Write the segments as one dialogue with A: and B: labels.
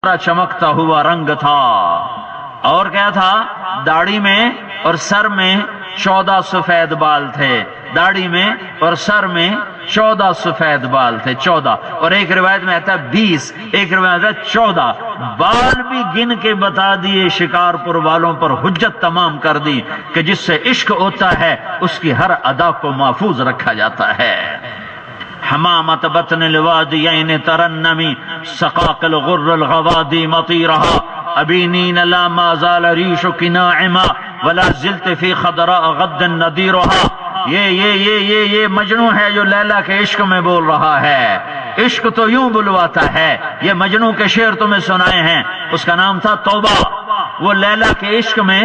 A: چمکتا ہوا رنگ تھا، اور کیا تھا؟ داڑھی میں اور سر میں 14 سفید بال تھے، داڑھی میں اور سر میں 14 سفید بال تھے، 14، اور ایک روایت میں آتا ہے 20، ایک روایت میں آتا ہے 14 بال بھی گن کے بتا دیے، شکارپور والوں پر حجت تمام کر دی کہ جس سے عشق ہوتا ہے اس کی ہر ادا کو محفوظ رکھا جاتا ہے۔ حمامت بطن الوادیین ترنمی سقاق الغر الغوادی مطیرہا ابینین لا ما زال ریشک ناعما ولا زلت فی خضراء غد ندیرہا۔ یہ مجنوں ہے جو لیلا کے عشق میں بول رہا ہے۔ عشق تو یوں بلواتا ہے، یہ مجنوں کے شعر تمہیں سنائے ہیں، اس کا نام تھا توبہ۔ وہ لیلا کے عشق میں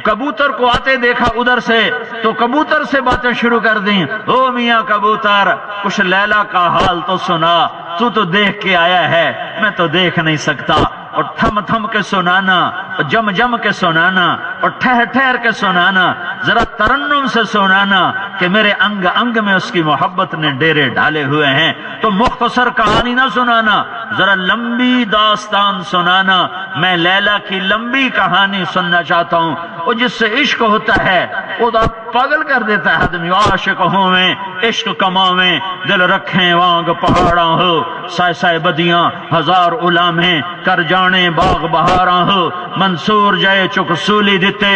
A: کبوتر کو آتے دیکھا ادھر سے تو کبوتر سے باتیں شروع کر دیں، او میاں کبوتر کچھ لیلا کا حال تو سنا، تو دیکھ کے آیا ہے، میں تو دیکھ نہیں سکتا، اور تھم تھم کے سنانا، اور جم جم کے سنانا، اور ٹھہر ٹھہر کے سنانا، ذرا ترنم سے سنانا کہ میرے انگ انگ میں اس کی محبت نے ڈیرے ڈالے ہوئے ہیں۔ تو مختصر کہانی نہ سنانا، ذرا لمبی داستان سنانا۔ میں لیلا کی لمبی کہانی سننا چاہتا ہوں، اور جس سے عشق ہوتا ہے وہ تو پاگل کر دیتا ہے آدمی۔ عاشق ہوں میں عشق کماویں، دل رکھیں وانگ پہاڑاں ہو، سائے سائے بدیاں ہزار علامیں کر جانے باغ بہاراں ہو، منصور جائے چک سولی دیتے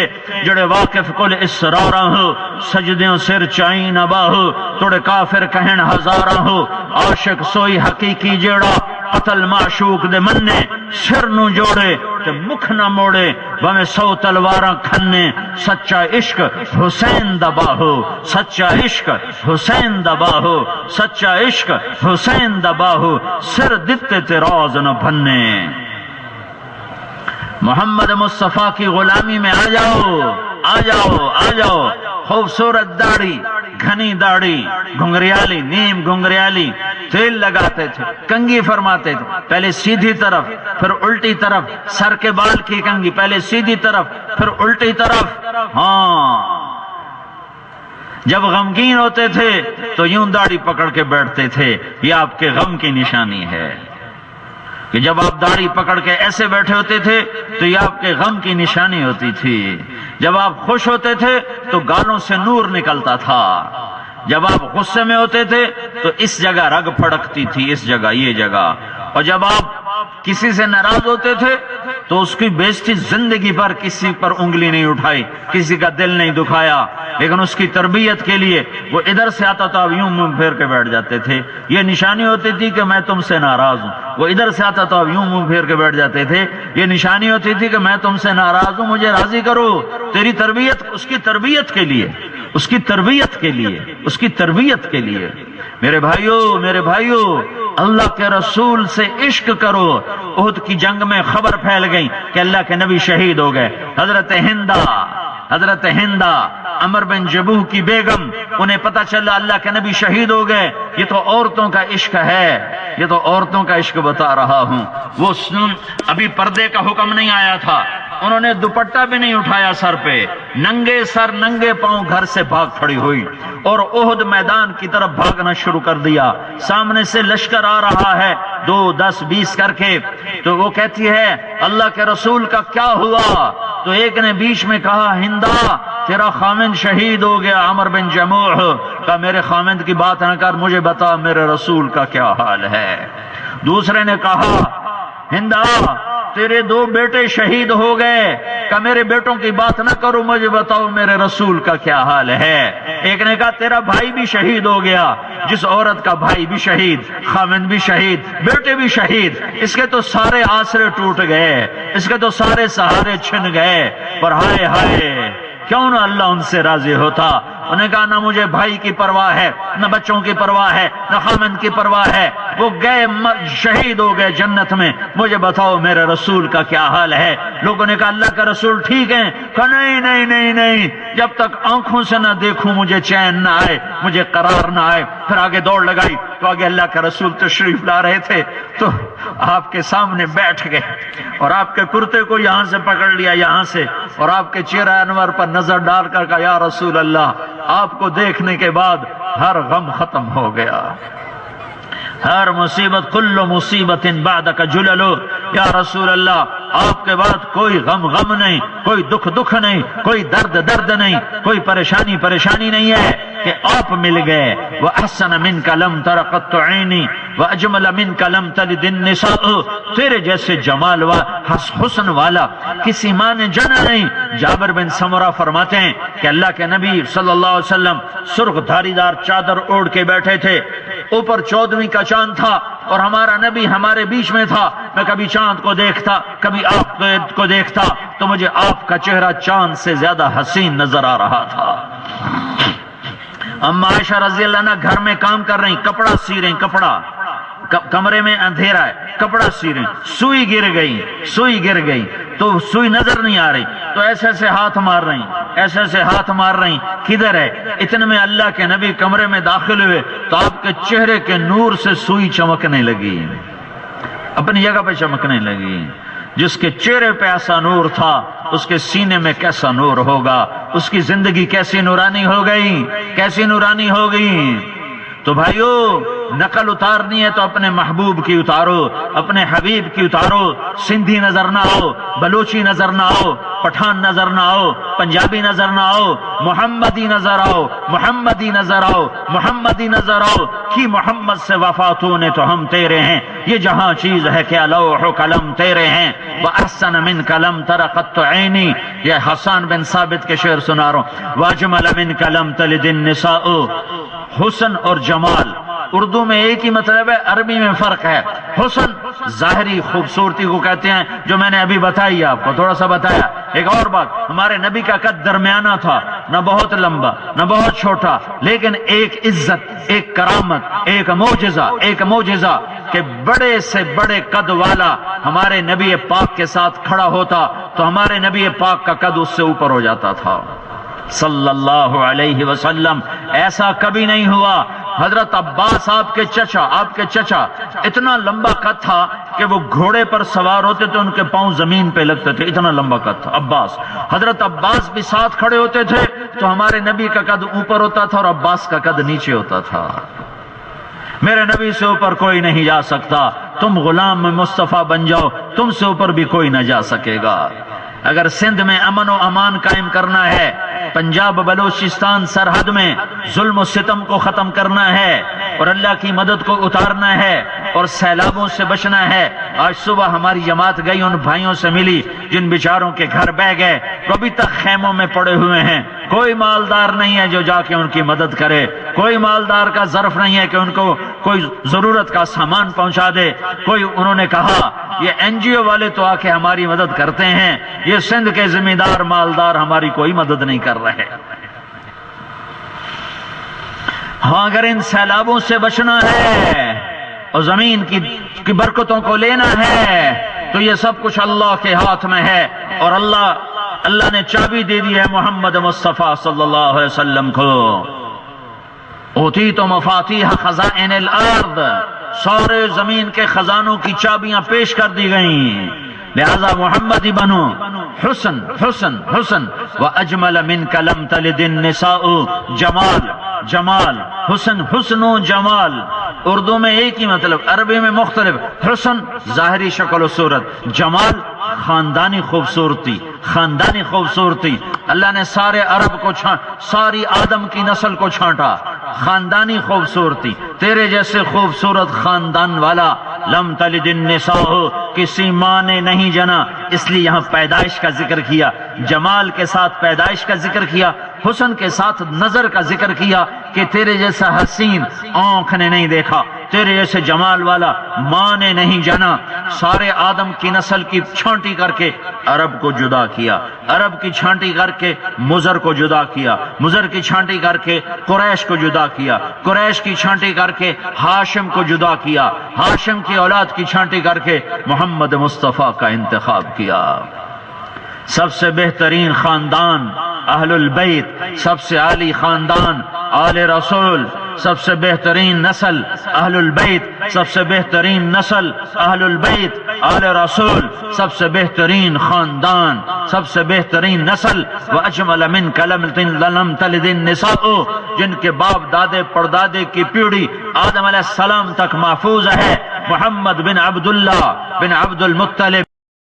A: جڑے واقف کل اسراراں ہو، سجدیوں سر چائیں نبا ہو، توڑے کافر کہن ہزاراں ہو، عاشق سوئی حقیقی جیڑا قتل معشوق دے مننے، سر نو جوڑے تے مکھ نہ موڑے، بھویں 100 تلواراں کھنے، سچا عشق حسین دبا ہو، سچا عشق حسین دبا ہو، سچا عشق حسین دبا ہو، سر دتے تے راز نہ بھنے۔ محمد مصطفیٰ کی غلامی میں آ جاؤ، آ جاؤ، آ جاؤ۔ خوبصورت داڑھی، گھنی داڑھی، گھنگریالی، نیم گھنگریالی، تیل لگاتے تھے، کنگھی فرماتے تھے، پہلے سیدھی طرف پھر الٹی طرف، سر کے بال کی کنگھی پہلے سیدھی طرف پھر الٹی طرف۔ ہاں، جب غمگین ہوتے تھے تو یوں داڑھی پکڑ کے بیٹھتے تھے، یہ آپ کے غم کی نشانی ہے کہ جب آپ داڑھی پکڑ کے ایسے بیٹھے ہوتے تھے تو یہ آپ کے غم کی نشانی ہوتی تھی۔ جب آپ خوش ہوتے تھے تو گالوں سے نور نکلتا تھا، جب آپ غصے میں ہوتے تھے تو اس جگہ رگ پھڑکتی تھی، اس جگہ، یہ جگہ، اور جب آپ کسی سے ناراض ہوتے تھے تو اس کی بیزتی زندگی پر کسی پر انگلی نہیں اٹھائی، کسی کا دل نہیں دکھایا، لیکن اس کی تربیت کے لیے وہ ادھر سے آتا تو آپ یوں منہ پھیر کے بیٹھ جاتے تھے، یہ نشانی ہوتی تھی کہ میں تم سے ناراض ہوں۔ وہ ادھر سے آتا تو آپ یوں منہ پھیر کے بیٹھ جاتے تھے، یہ نشانی ہوتی تھی کہ میں تم سے ناراض ہوں، مجھے راضی کرو۔ تیری تربیت، اس کی تربیت کے لیے، اس کی تربیت کے لیے، اس کی تربیت کے لیے۔ میرے بھائیو، میرے بھائیو، اللہ کے رسول سے عشق کرو۔ احد کی جنگ میں خبر پھیل گئی کہ اللہ کے نبی شہید ہو گئے۔ حضرت ہندہ عمر بن جبوہ کی بیگم، انہیں پتہ چلا اللہ کے نبی شہید ہو گئے۔ یہ تو عورتوں کا عشق ہے، یہ تو عورتوں کا عشق بتا رہا ہوں۔ وہ ابھی پردے کا حکم نہیں آیا تھا، انہوں نے دوپٹہ بھی نہیں اٹھایا سر پہ، ننگے سر ننگے پاؤں گھر سے بھاگ کھڑی ہوئی اور احد میدان کی طرف بھاگنا شروع کر دیا۔ سامنے سے لشکر آ رہا ہے 2 10 20 کر کے، تو وہ کہتی ہے اللہ کے رسول کا کیا ہوا؟ تو ایک نے بیچ میں کہا ہندا تیرا خامند شہید ہو گیا، عمر بن جموح کا میرے خامند کی بات نہ کر، مجھے بتا میرے رسول کا کیا حال ہے۔ دوسرے نے کہا ہندا تیرے 2 بیٹے شہید ہو گئے، کہ میرے بیٹوں کی بات نہ کرو، مجھے بتاؤ میرے رسول کا کیا حال ہے۔ ایک نے کہا تیرا بھائی بھی شہید ہو گیا، جس عورت کا بھائی بھی شہید، خامند بھی شہید، بیٹے بھی شہید، اس کے تو سارے آسرے ٹوٹ گئے، اس کے تو سارے سہارے چھن گئے، پر ہائے ہائے کیوں نہ اللہ ان سے راضی ہوتا۔ انہوں نے کہا نہ مجھے بھائی کی پرواہ ہے، نہ بچوں کی پرواہ ہے، نہ خامند کی پرواہ ہے، وہ گئے شہید ہو گئے جنت میں، مجھے بتاؤ میرے رسول کا کیا حال ہے۔ لوگوں نے کہا اللہ کا رسول ٹھیک ہیں، کہا نہیں نہیں نہیں نہیں، جب تک آنکھوں سے نہ دیکھوں مجھے چین نہ آئے، مجھے قرار نہ آئے۔ پھر آگے دوڑ لگائی تو آگے اللہ کا رسول تشریف لا رہے تھے، تو آپ کے سامنے بیٹھ گئے اور آپ کے کرتے کو یہاں سے پکڑ لیا، یہاں سے، اور آپ کے چہرہ انور پر نظر ڈال کر کہا یا رسول اللہ، آپ کو دیکھنے کے بعد ہر غم ختم ہو گیا، ہر مصیبت، کل مصیبت بعدک جلل، یا رسول اللہ آپ کے بعد کوئی غم نہیں، کوئی دکھ نہیں، کوئی درد نہیں، کوئی پریشانی نہیں ہے کہ آپ مل گئے۔ وَأَحْسَنَ مِنْكَ لَمْ تَرَ قَطُّ عَيْنِي وَأَجْمَلَ مِنْكَ لَمْ تَلِدِ النِّسَاءُ، تیرے جیسے جمال و حسن والا کسی ماں نے جنا نہیں۔ جابر بن سمرہ فرماتے ہیں کہ اللہ کے نبی صلی اللہ علیہ وسلم سرخ دھاری دار چادر اوڑھ کے بیٹھے تھے، اوپر 14ویں کا چاند تھا اور ہمارا نبی ہمارے بیچ میں تھا۔ میں کبھی چاند کو دیکھتا، کبھی آپ کو دیکھتا تو مجھے آپ کا چہرہ چاند سے زیادہ حسین نظر آ رہا تھا۔ اما عائشہ رضی اللہ عنہ گھر میں کام کر رہی، کپڑا سی رہی، کمرے میں اندھیرا ہے، کپڑا سی رہی، سوئی گر گئی تو سوئی نظر نہیں آ رہی تو ایسے ہاتھ مار رہی، کدھر ہے؟ اتنے میں اللہ کے نبی کمرے میں داخل ہوئے تو آپ کے چہرے کے نور سے سوئی چمکنے لگی، اپنی جگہ پہ چمکنے لگی۔ جس کے چہرے پہ ایسا نور تھا اس کے سینے میں کیسا نور ہوگا، اس کی زندگی کیسی نورانی ہو گئی۔ تو بھائیو، نقل اتارنی ہے تو اپنے محبوب کی اتارو، اپنے حبیب کی اتارو۔ سندھی نظر نہ آؤ، بلوچی نظر نہ آؤ، پٹھان نظر نہ آؤ، پنجابی نظر نہ آؤ، محمدی نظر آؤ کہ محمد سے وفاتوں نے تو ہم تیرے ہیں، یہ جہاں چیز ہے کہ لوح و قلم تیرے ہیں۔ وَأَحْسَنَ مِنْكَ لَمْ تَرَ قَطُّ عَيْنِي، یہ حسان بن ثابت کے شعر سنا رہا ہوں۔ وَأَجْمَلَ مِنْكَ لَمْ تَلِدِ النِّسَاءُ، حسن اور جمال اردو میں ایک ہی مطلب ہے، عربی میں فرق ہے۔ حسن ظاہری خوبصورتی کو کہتے ہیں، جو میں نے ابھی بتائی آپ کو، تھوڑا سا بتایا۔ ایک اور بات، ہمارے نبی کا قد درمیانہ تھا، نہ بہت لمبا نہ بہت چھوٹا، لیکن ایک عزت، ایک کرامت، ایک معجزہ کہ بڑے سے بڑے قد والا ہمارے نبی پاک کے ساتھ کھڑا ہوتا تو ہمارے نبی پاک کا قد اس سے اوپر ہو جاتا تھا صلی اللہ علیہ وسلم۔ ایسا کبھی نہیں ہوا۔ حضرت عباس آپ کے چچا اتنا لمبا قد تھا کہ وہ گھوڑے پر سوار ہوتے تو ان کے پاؤں زمین پہ لگتے تھے، اتنا لمبا قد تھا عباس۔ حضرت عباس بھی ساتھ کھڑے ہوتے تھے تو ہمارے نبی کا قد اوپر ہوتا تھا اور عباس کا قد نیچے ہوتا تھا۔ میرے نبی سے اوپر کوئی نہیں جا سکتا، تم غلام مصطفیٰ بن جاؤ، تم سے اوپر بھی کوئی نہ جا سکے گا۔ اگر سندھ میں امن و امان قائم کرنا ہے، پنجاب بلوچستان سرحد میں ظلم و ستم کو ختم کرنا ہے اور اللہ کی مدد کو اتارنا ہے اور سیلابوں سے بچنا ہے۔ آج صبح ہماری جماعت گئی، ان بھائیوں سے ملی جن بیچاروں کے گھر بہ گئے، وہ ابھی تک خیموں میں پڑے ہوئے ہیں۔ کوئی مالدار نہیں ہے جو جا کے ان کی مدد کرے، کوئی مالدار کا ظرف نہیں ہے کہ ان کو کوئی ضرورت کا سامان پہنچا دے۔ انہوں نے کہا یہ NGO والے تو آ کے ہماری مدد کرتے ہیں، یہ سندھ کے ذمہ دار مالدار ہماری کوئی مدد نہیں کر رہے۔ ہاں، اگر ان سیلابوں سے بچنا ہے اور زمین کی برکتوں کو لینا ہے تو یہ سب کچھ اللہ کے ہاتھ میں ہے، اور اللہ نے چابی دے دی ہے محمد مصطفیٰ صلی اللہ علیہ وسلم کو۔ اوتیت مفاتیح خزائن الارض، سارے زمین کے خزانوں کی چابیاں پیش کر دی گئیں، لہذا محمدی بنو۔ حسن حسن حسن وَأَجْمَلَ مِنْكَ لَمْ تَلِدِ النِّسَاءُ، جمال حسن، حسن و جمال اردو میں ایک ہی مطلب، عربی میں مختلف۔ حسن ظاہری شکل و صورت، جمال خاندانی خوبصورتی۔ اللہ نے سارے عرب کو ساری آدم کی نسل کو چھانٹا، خاندانی خوبصورتی۔ تیرے جیسے خوبصورت خاندان والا لم تلد النساء، کسی ماں نے نہیں جنا، اس لیے یہاں پیدائش کا ذکر کیا، جمال کے ساتھ پیدائش کا ذکر کیا، حسن کے ساتھ نظر کا ذکر کیا کہ تیرے جیسا حسین آنکھ نے نہیں دیکھا، تیرے جیسے جمال والا ماں نے نہیں جانا۔ سارے آدم کی نسل کی چھانٹی کر کے عرب کو جدا کیا، عرب کی چھانٹی کر کے مضر کو جدا کیا، مضر کی چھانٹی کر کے قریش کو جدا کیا، قریش کی چھانٹی کر کے ہاشم کو جدا کیا، ہاشم کی اولاد کی چھانٹی کر کے محمد مصطفیٰ کا انتخاب کیا۔ سب سے بہترین خاندان اہل البیت، سب سے عالی خاندان آل رسول، سب سے بہترین نسل اہل البیت، سب سے بہترین نسل اہل البیت آل رسول، سب سے بہترین خاندان، سب سے بہترین نسل۔ وَأَجْمَلَ مِنْكَ لَمْ تَلِدِ النِّسَاءُ، جن کے باپ دادے پردادے کی پیڑھی آدم علیہ السلام تک محفوظ ہے، محمد بن عبداللہ بن عبد المطلب